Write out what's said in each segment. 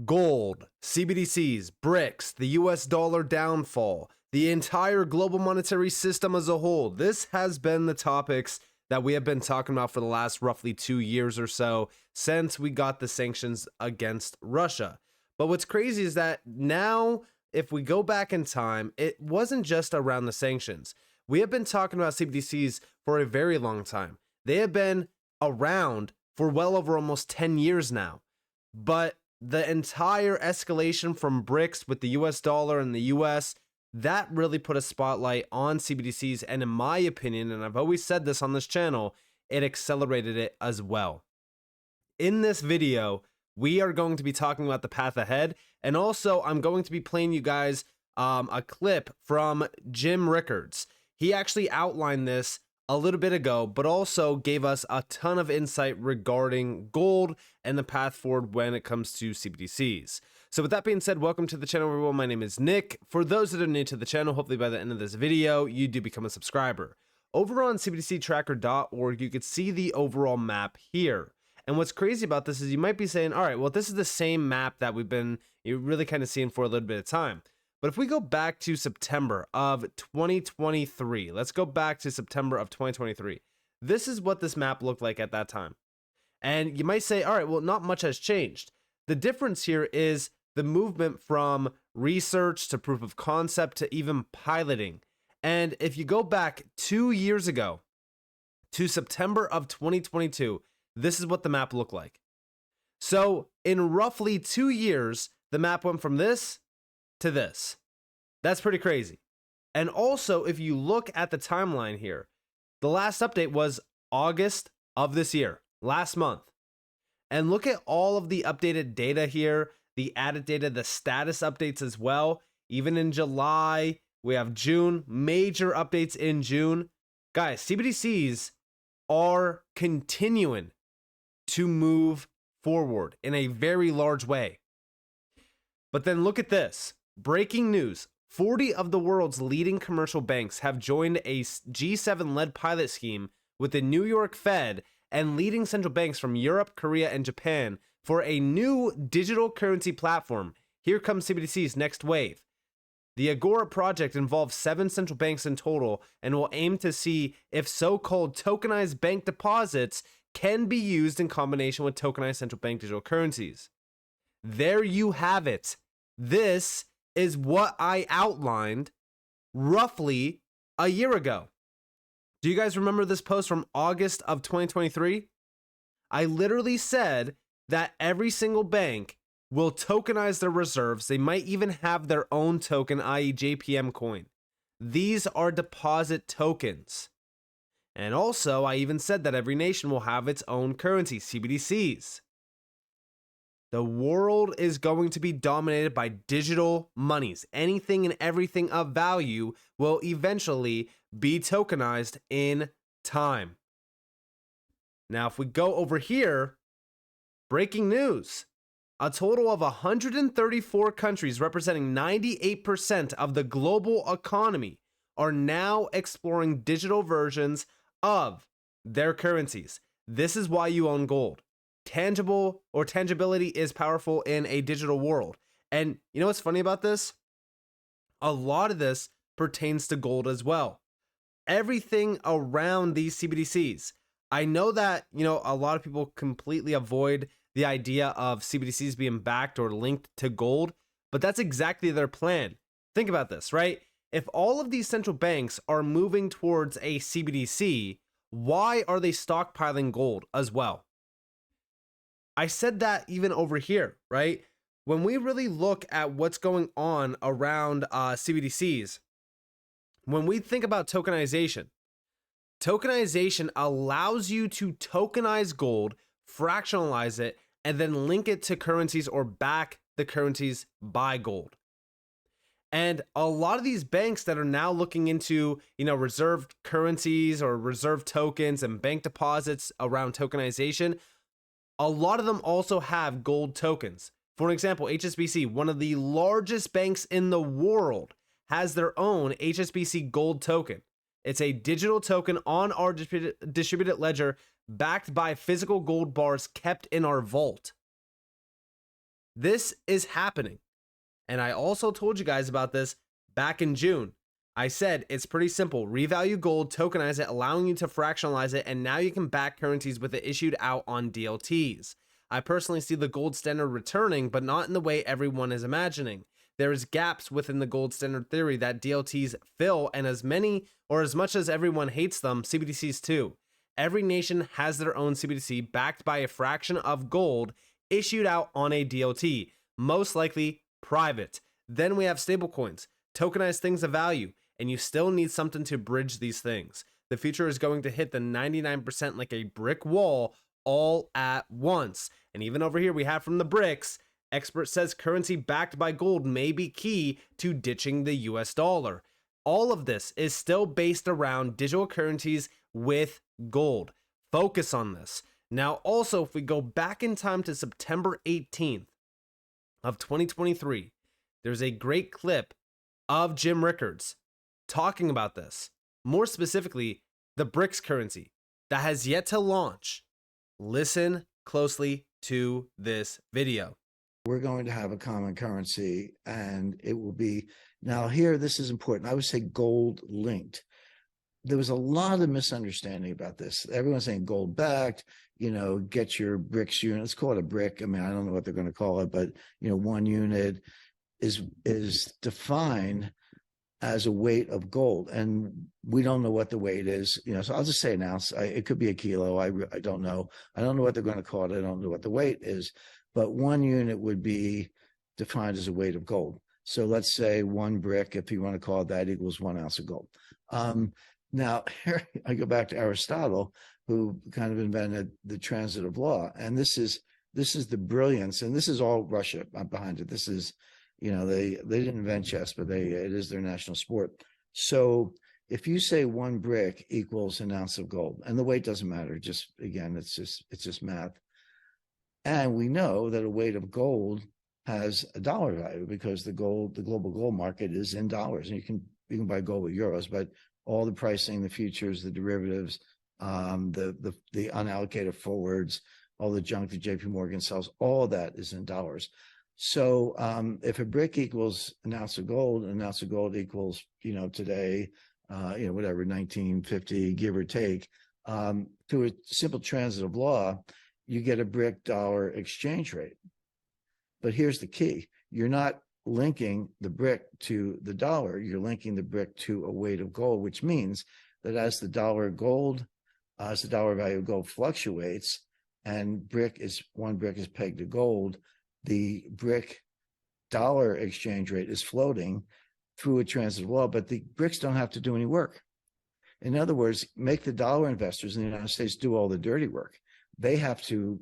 Gold, CBDCs, BRICS, the US dollar downfall, the entire global monetary system as a whole. This has been the topics that we have been talking about for the last roughly 2 years or so since we got the sanctions against Russia. But what's crazy is that now, if we go back in time, it wasn't just around the sanctions. We have been talking about CBDCs for a very long time. They have been around for well over almost 10 years now. But the entire escalation from BRICS with the US dollar and the US, that really put a spotlight on CBDCs. And in my opinion, and I've always said this on this channel, it accelerated it as well. In this video, we are going to be talking about the path ahead. And also, I'm going to be playing you guys a clip from Jim Rickards. He actually outlined this a little bit ago, but also gave us a ton of insight regarding gold and the path forward when it comes to CBDCs. So with that being said, welcome to the channel, everyone. My name is Nick. For those that are new to the channel, hopefully by the end of this video, you do become a subscriber. Over on cbdctracker.org, you could see the overall map here. And what's crazy about this is you might be saying, all right, well, this is the same map that we've been really kind of seeing for a little bit of time. But if we go back to September of 2023, let's go back to September of 2023. This is what this map looked like at that time. And you might say, all right, well, not much has changed. The difference here is the movement from research to proof of concept to even piloting. And if you go back 2 years ago to September of 2022, this is what the map looked like. So in roughly 2 years, the map went from this to this. That's pretty crazy. And also, if you look at the timeline here, the last update was August of this year, last month. And look at all of the updated data here, the added data, the status updates as well. Even in July, we have June, major updates in June. Guys, CBDCs are continuing to move forward in a very large way. But then look at this. Breaking news. 40 of the world's leading commercial banks have joined a G7-led pilot scheme with the New York Fed and leading central banks from Europe, Korea, and Japan for a new digital currency platform. Here comes CBDC's next wave. The Agora project involves 7 central banks in total and will aim to see if so-called tokenized bank deposits can be used in combination with tokenized central bank digital currencies. There you have it. This is what I outlined roughly a year ago. Do you guys remember this post from August of 2023? I literally said that every single bank will tokenize their reserves. They might even have their own token, i.e. JPM coin. These are deposit tokens. And also, I even said that every nation will have its own currency, CBDCs. The world is going to be dominated by digital monies. Anything and everything of value will eventually be tokenized in time. Now, if we go over here, breaking news. A total of 134 countries representing 98% of the global economy are now exploring digital versions of their currencies. This is why you own gold. Tangible or tangibility is powerful in a digital world. And you know what's funny about this? A lot of this pertains to gold as well. Everything around these CBDCs. I know that, a lot of people completely avoid the idea of CBDCs being backed or linked to gold, but that's exactly their plan. Think about this, right? If all of these central banks are moving towards a CBDC, why are they stockpiling gold as well? I said that even over here, right? When we really look at what's going on around CBDCs, when we think about tokenization, tokenization allows you to tokenize gold, fractionalize it, and then link it to currencies or back the currencies by gold. And a lot of these banks that are now looking into, reserved currencies or reserved tokens and bank deposits around tokenization, a lot of them also have gold tokens. For example, HSBC, one of the largest banks in the world, has their own HSBC gold token. It's a digital token on our distributed ledger backed by physical gold bars kept in our vault. This is happening. And I also told you guys about this back in June. I said it's pretty simple. Revalue gold, tokenize it, allowing you to fractionalize it, and now you can back currencies with it issued out on DLTs. I personally see the gold standard returning, but not in the way everyone is imagining. There is gaps within the gold standard theory that DLTs fill, and as many or as much as everyone hates them, CBDCs too. Every nation has their own CBDC backed by a fraction of gold issued out on a DLT, most likely private. Then we have stablecoins, tokenized things of value, and you still need something to bridge these things. The future is going to hit the 99% like a brick wall all at once. And even over here we have from the BRICS, expert says currency backed by gold may be key to ditching the US dollar. All of this is still based around digital currencies with gold. Focus on this. Now, also, if we go back in time to September 18th of 2023, there's a great clip of Jim Rickards talking about this. More specifically, the BRICS currency that has yet to launch. Listen closely to this video. We're going to have a common currency, and it will be, now here, this is important. I would say gold linked. There was a lot of misunderstanding about this. Everyone's saying gold backed, get your BRICS unit. Let's call it a brick. I mean, I don't know what they're going to call it, but, one unit is defined as a weight of gold, and we don't know what the weight is. So I'll just say an ounce. It could be a kilo. I don't know. I don't know what they're going to call it. I don't know what the weight is, but one unit would be defined as a weight of gold. So let's say one brick, if you want to call it that, equals 1 ounce of gold. Now, here I go back to Aristotle, who kind of invented the transitive law. And this is the brilliance, and this is all Russia behind it. This is, they didn't invent chess, but it is their national sport. So if you say one brick equals 1 ounce of gold, and the weight doesn't matter, just again, it's just math. And we know that a weight of gold has a dollar value because the global gold market is in dollars, and you can buy gold with euros, but all the pricing, the futures, the derivatives, the unallocated forwards, all the junk that JP Morgan sells, all that is in dollars. So if a brick equals 1 ounce of gold, 1 ounce of gold equals, today, whatever, 1950, give or take, through a simple transitive law, you get a brick dollar exchange rate. But here's the key. You're not linking the brick to the dollar. You're linking the brick to a weight of gold, which means that as the dollar value of gold fluctuates, and one brick is pegged to gold, the brick dollar exchange rate is floating through a transitive law, but the bricks don't have to do any work. In other words, make the dollar investors in the United States do all the dirty work. They have to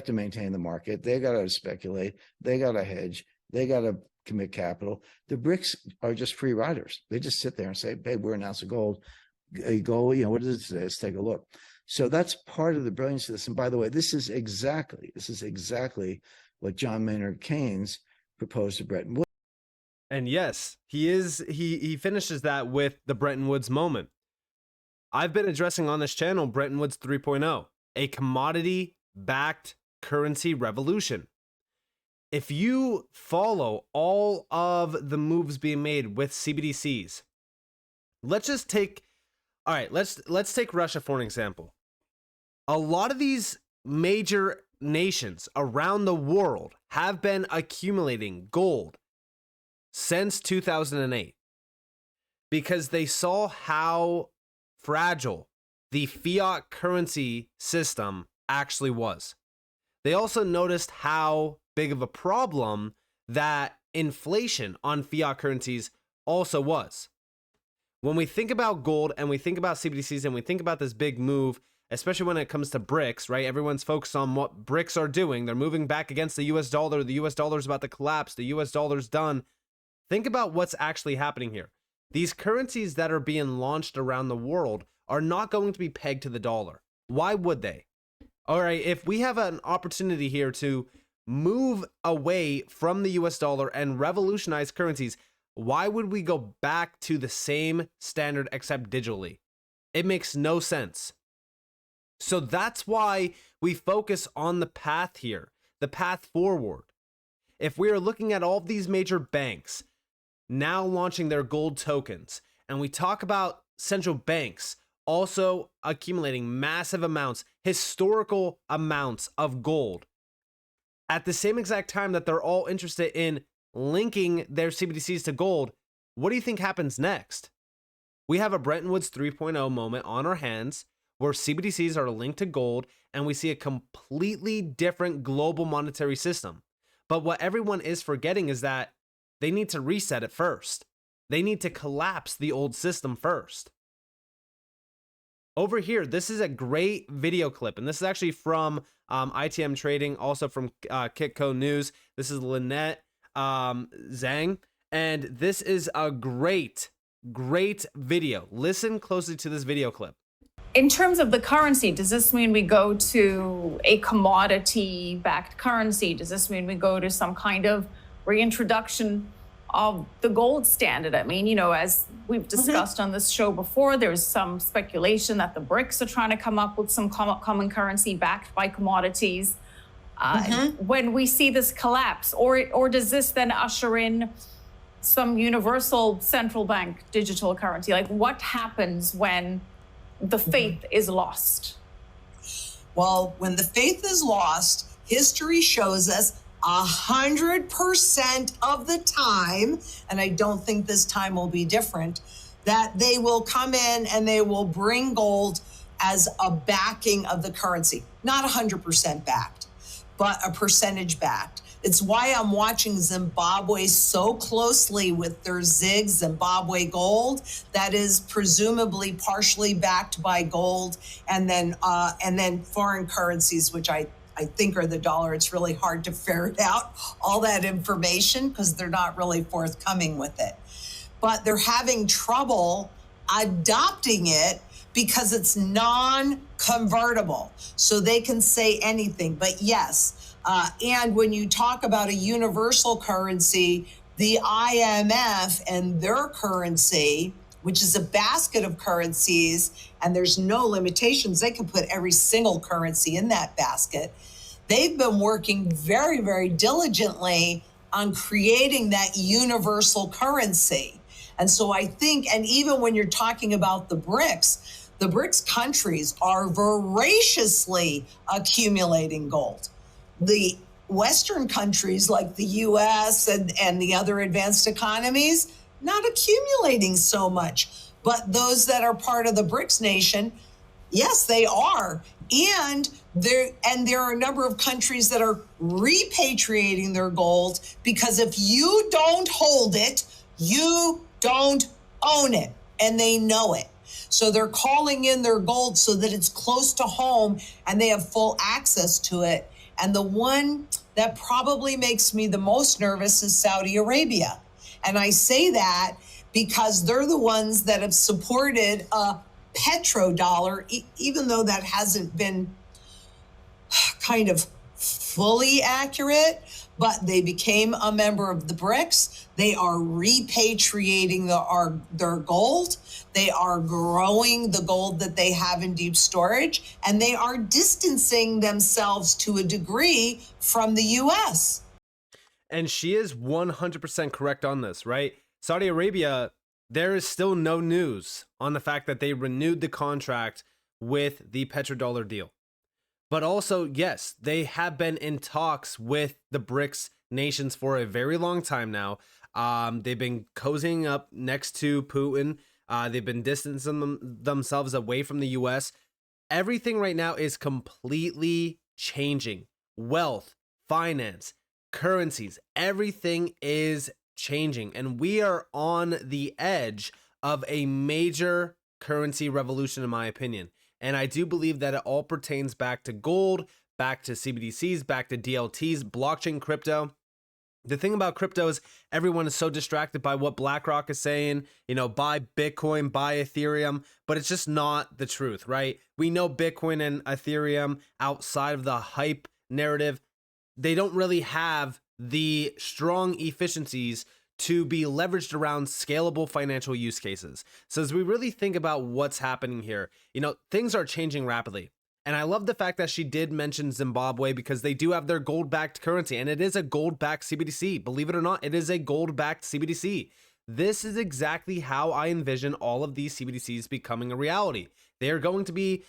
maintain the market. They got to speculate. They got to hedge. They got to commit capital. The bricks are just free riders. They just sit there and say, "Hey, we're 1 ounce of gold. Gold, what is it today? Let's take a look." So that's part of the brilliance of this. And by the way, this is exactly what John Maynard Keynes proposed to Bretton Woods. And yes, he finishes that with the Bretton Woods moment. I've been addressing on this channel Bretton Woods 3.0, a commodity-backed currency revolution. If you follow all of the moves being made with CBDCs, let's take Russia for an example. A lot of these major nations around the world have been accumulating gold since 2008 because they saw how fragile the fiat currency system actually was. They also noticed how big of a problem that inflation on fiat currencies also was. When we think about gold and we think about CBDCs and we think about this big move, especially when it comes to BRICS, right? Everyone's focused on what BRICS are doing. They're moving back against the US dollar. The US dollar is about to collapse. The US dollar's done. Think about what's actually happening here. These currencies that are being launched around the world are not going to be pegged to the dollar. Why would they? All right, if we have an opportunity here to move away from the US dollar and revolutionize currencies, why would we go back to the same standard except digitally? It makes no sense. So that's why we focus on the path here, the path forward. if we are looking at all of these major banks now launching their gold tokens, and we talk about central banks also accumulating massive amounts, historical amounts of gold, at the same exact time that they're all interested in linking their CBDCs to gold, what do you think happens next? We have a Bretton Woods 3.0 moment on our hands where CBDCs are linked to gold and we see a completely different global monetary system. But what everyone is forgetting is that they need to reset it first. They need to collapse the old system first. Over here, this is a great video clip, and this is actually from ITM Trading, also from Kitco News. This is Lynette Zhang, and this is a great video. Listen closely to this video clip. In terms of the currency, does this mean we go to a commodity-backed currency? Does this mean we go to some kind of reintroduction of the gold standard? I mean, you know, as we've discussed on this show before, there's some speculation that the BRICS are trying to come up with some common currency backed by commodities. When we see this collapse, or does this then usher in some universal central bank digital currency? Like, what happens when the faith is lost? Well, when the faith is lost, history shows us 100% of the time, and I don't think this time will be different, that they will come in and they will bring gold as a backing of the currency. Not 100% backed, but a percentage backed. It's why I'm watching Zimbabwe so closely with their ZIG, Zimbabwe gold, that is presumably partially backed by gold, and then foreign currencies, which I think are the dollar. It's really hard to ferret out all that information because they're not really forthcoming with it. But they're having trouble adopting it because it's non-convertible. So they can say anything. But yes, and when you talk about a universal currency, the IMF and their currency, which is a basket of currencies, and there's no limitations, they can put every single currency in that basket. They've been working very, very diligently on creating that universal currency. And so I think, and even when you're talking about the BRICS countries are voraciously accumulating gold. The Western countries like the US and the other advanced economies, not accumulating so much. But those that are part of the BRICS nation, yes, they are. And there are a number of countries that are repatriating their gold because if you don't hold it, you don't own it, and they know it. So they're calling in their gold so that it's close to home and they have full access to it. And the one that probably makes me the most nervous is Saudi Arabia. And I say that because they're the ones that have supported a petrodollar, even though that hasn't been kind of fully accurate, but they became a member of the BRICS. They are repatriating their gold. They are growing the gold that they have in deep storage, and they are distancing themselves to a degree from the US. And she is 100% correct on this, right? Saudi Arabia, there is still no news on the fact that they renewed the contract with the petrodollar deal. But also, yes, they have been in talks with the BRICS nations for a very long time now. They've been cozying up next to Putin. They've been distancing themselves away from the US. Everything right now is completely changing. Wealth, finance, currencies, everything is changing. And we are on the edge of a major currency revolution, in my opinion. And I do believe that it all pertains back to gold, back to CBDCs, back to DLTs, blockchain crypto. The thing about crypto is everyone is so distracted by what BlackRock is saying, you know, buy Bitcoin, buy Ethereum, but it's just not the truth, right? We know Bitcoin and Ethereum, outside of the hype narrative, they don't really have the strong efficiencies to be leveraged around scalable financial use cases. So as we really think about what's happening here, you know, things are changing rapidly. And I love the fact that she did mention Zimbabwe because they do have their gold-backed currency, and it is a gold-backed CBDC. Believe it or not, it is a gold-backed CBDC. This is exactly how I envision all of these CBDCs becoming a reality. They are going to be,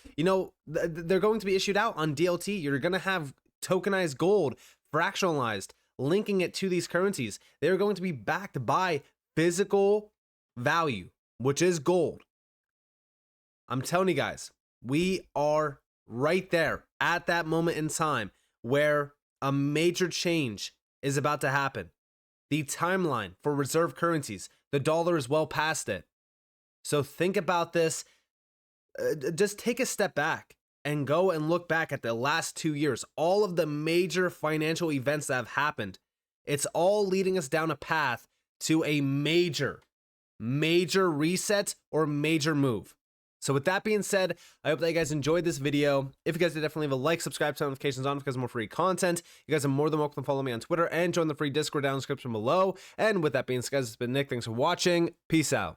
they're going to be issued out on DLT. You're going to have tokenized gold, fractionalized, linking it to these currencies. They're going to be backed by physical value, which is gold. I'm telling you guys, we are right there at that moment in time where a major change is about to happen. The timeline for reserve currencies, the dollar is well past it. So think about this. Just take a step back and go and look back at the last 2 years. All of the major financial events that have happened, it's all leading us down a path to a major reset or major move. So with that being said, I hope that you guys enjoyed this video. If you guys did, definitely leave a like, subscribe, turn notifications on because more free content. You guys are more than welcome to follow me on Twitter and join the free Discord down in the description below. And with that being said, guys, it's been Nick. Thanks for watching. Peace out.